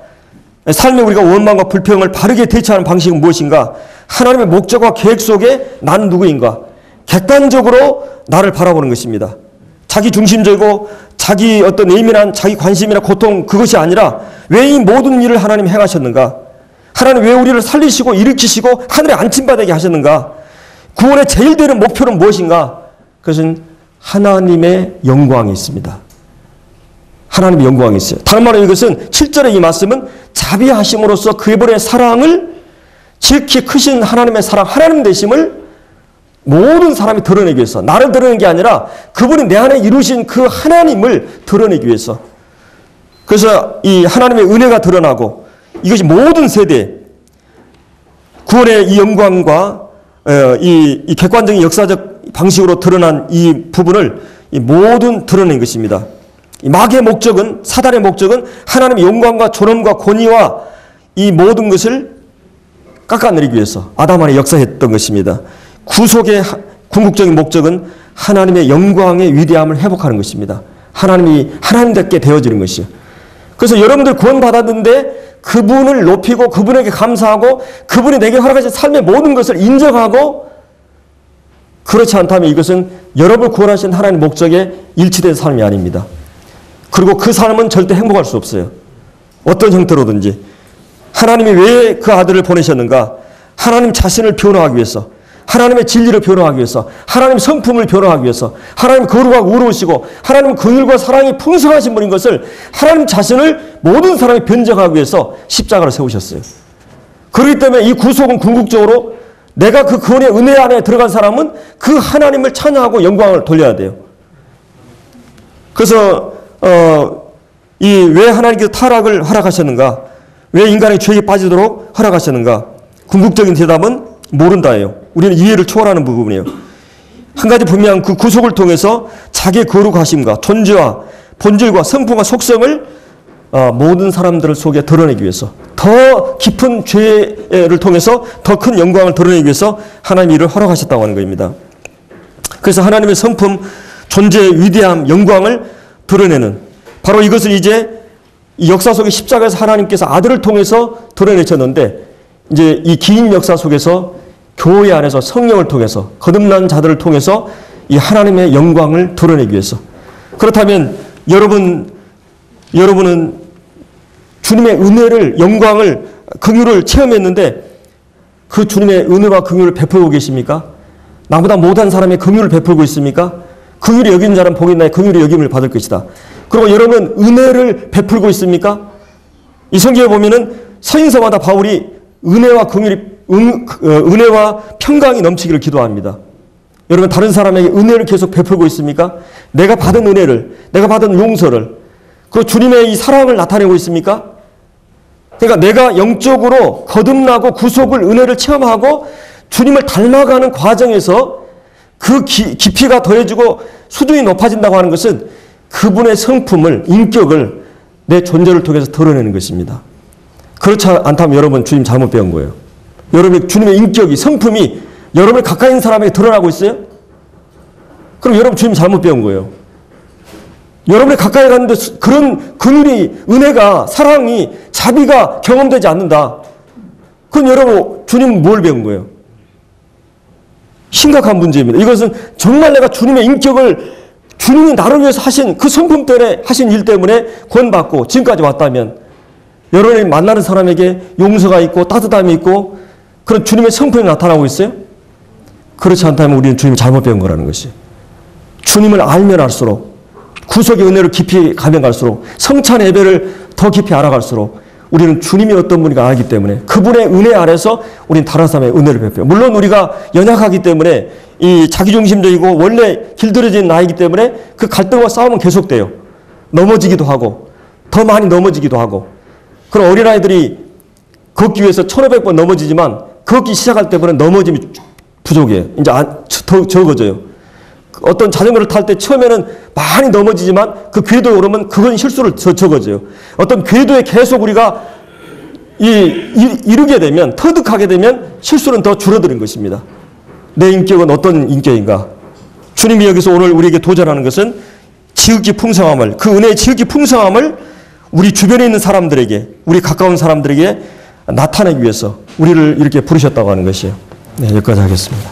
삶에 우리가 원망과 불평을 바르게 대처하는 방식은 무엇인가? 하나님의 목적과 계획 속에 나는 누구인가? 객관적으로 나를 바라보는 것입니다. 자기 중심적이고 자기 어떤 예민한 자기 관심이나 고통 그것이 아니라 왜 이 모든 일을 하나님이 행하셨는가? 하나님 왜 우리를 살리시고 일으키시고 하늘에 안침받게 하셨는가? 구원의 제일 되는 목표는 무엇인가? 그것은 하나님의 영광이 있습니다. 하나님의 영광이 있어요. 다른 말로 이것은 7절의 이 말씀은 자비하심으로써 그분의 사랑을 지극히 크신 하나님의 사랑, 하나님 되심을 모든 사람이 드러내기 위해서 나를 드러내는 게 아니라 그분이 내 안에 이루신 그 하나님을 드러내기 위해서 그래서 이 하나님의 은혜가 드러나고 이것이 모든 세대에 구원의 이 영광과 이 객관적인 역사적 방식으로 드러난 이 부분을 모든 드러낸 것입니다. 이 마귀의 목적은 사단의 목적은 하나님의 영광과 존엄과 권위와 이 모든 것을 깎아내리기 위해서 아담 안에 역사했던 것입니다. 구속의 궁극적인 목적은 하나님의 영광의 위대함을 회복하는 것입니다. 하나님이 하나님답게 되어지는 것이요. 그래서 여러분들 구원받았는데 그분을 높이고 그분에게 감사하고 그분이 내게 허락하신 삶의 모든 것을 인정하고 그렇지 않다면 이것은 여러분을 구원하신 하나님의 목적에 일치된 삶이 아닙니다. 그리고 그 삶은 절대 행복할 수 없어요. 어떤 형태로든지. 하나님이 왜 그 아들을 보내셨는가? 하나님 자신을 변호하기 위해서, 하나님의 진리를 변호하기 위해서, 하나님의 성품을 변호하기 위해서, 하나님 거룩하고 의로우시고 하나님 긍휼과 사랑이 풍성하신 분인 것을 하나님 자신을 모든 사람이 변증하기 위해서 십자가를 세우셨어요. 그렇기 때문에 이 구속은 궁극적으로 내가 그 구원의 은혜 안에 들어간 사람은 그 하나님을 찬양하고 영광을 돌려야 돼요. 그래서 왜 하나님께서 타락을 허락하셨는가? 왜 인간의 죄에 빠지도록 허락하셨는가? 궁극적인 대답은 모른다예요. 우리는 이해를 초월하는 부분이에요. 한 가지 분명한 그 구속을 통해서 자기의 거룩하심과 존재와 본질과 성품과 속성을 모든 사람들 속에 드러내기 위해서 더 깊은 죄를 통해서 더 큰 영광을 드러내기 위해서 하나님이 이를 허락하셨다고 하는 것입니다. 그래서 하나님의 성품, 존재의 위대함, 영광을 드러내는 바로 이것을 이제 이 역사 속에 십자가에서 하나님께서 아들을 통해서 드러내셨는데 이제 이 긴 역사 속에서 교회 안에서 성령을 통해서 거듭난 자들을 통해서 이 하나님의 영광을 드러내기 위해서 그렇다면 여러분은 주님의 은혜를 영광을 긍휼을 체험했는데 그 주님의 은혜와 긍휼을 베풀고 계십니까? 나보다 못한 사람의 긍휼을 베풀고 있습니까? 긍휼히 여긴 자는 복이 있나니 긍휼히 여김을 받을 것이다. 그리고 여러분 은혜를 베풀고 있습니까? 이 성경에 보면은 서인서마다 바울이 은혜와 은혜와 평강이 넘치기를 기도합니다. 여러분 다른 사람에게 은혜를 계속 베풀고 있습니까? 내가 받은 은혜를, 내가 받은 용서를 그 주님의 이 사랑을 나타내고 있습니까? 그러니까 내가 영적으로 거듭나고 구속을, 은혜를 체험하고 주님을 닮아가는 과정에서 그 깊이가 더해지고 수준이 높아진다고 하는 것은 그분의 성품을, 인격을 내 존재를 통해서 드러내는 것입니다. 그렇지 않다면 여러분 주님 잘못 배운 거예요. 여러분의 주님의 인격이, 성품이 여러분의 가까이 있는 사람에게 드러나고 있어요? 그럼 여러분 주님 잘못 배운 거예요. 여러분의 가까이 갔는데 그런 긍휼이, 은혜가, 사랑이, 자비가 경험되지 않는다. 그럼 여러분 주님은 뭘 배운 거예요? 심각한 문제입니다. 이것은 정말 내가 주님의 인격을, 주님이 나를 위해서 하신 그 성품 때문에, 하신 일 때문에 구원받고 지금까지 왔다면 여러분이 만나는 사람에게 용서가 있고 따뜻함이 있고 그런 주님의 성품이 나타나고 있어요? 그렇지 않다면 우리는 주님이 잘못 배운 거라는 것이. 주님을 알면 알수록, 구속의 은혜를 깊이 가면 갈수록, 성찬 예배를 더 깊이 알아갈수록 우리는 주님이 어떤 분인가 알기 때문에 그분의 은혜 아래서 우리는 다른 사람의 은혜를 베풀어요. 물론 우리가 연약하기 때문에 이 자기중심적이고 원래 길들여진 나이기 때문에 그 갈등과 싸움은 계속돼요. 넘어지기도 하고 더 많이 넘어지기도 하고. 그런 어린아이들이 걷기 위해서 1500번 넘어지지만 걷기 시작할 때보다 넘어짐이 부족해요. 이제 더 적어져요. 어떤 자전거를 탈 때 처음에는 많이 넘어지지만 그 궤도에 오르면 그건 실수를 더 적어져요. 어떤 궤도에 계속 우리가 이르게 되면, 터득하게 되면 실수는 더 줄어드는 것입니다. 내 인격은 어떤 인격인가? 주님이 여기서 오늘 우리에게 도전하는 것은 지극히 풍성함을, 그 은혜의 지극히 풍성함을 우리 주변에 있는 사람들에게, 우리 가까운 사람들에게 나타내기 위해서 우리를 이렇게 부르셨다고 하는 것이에요. 네, 여기까지 하겠습니다.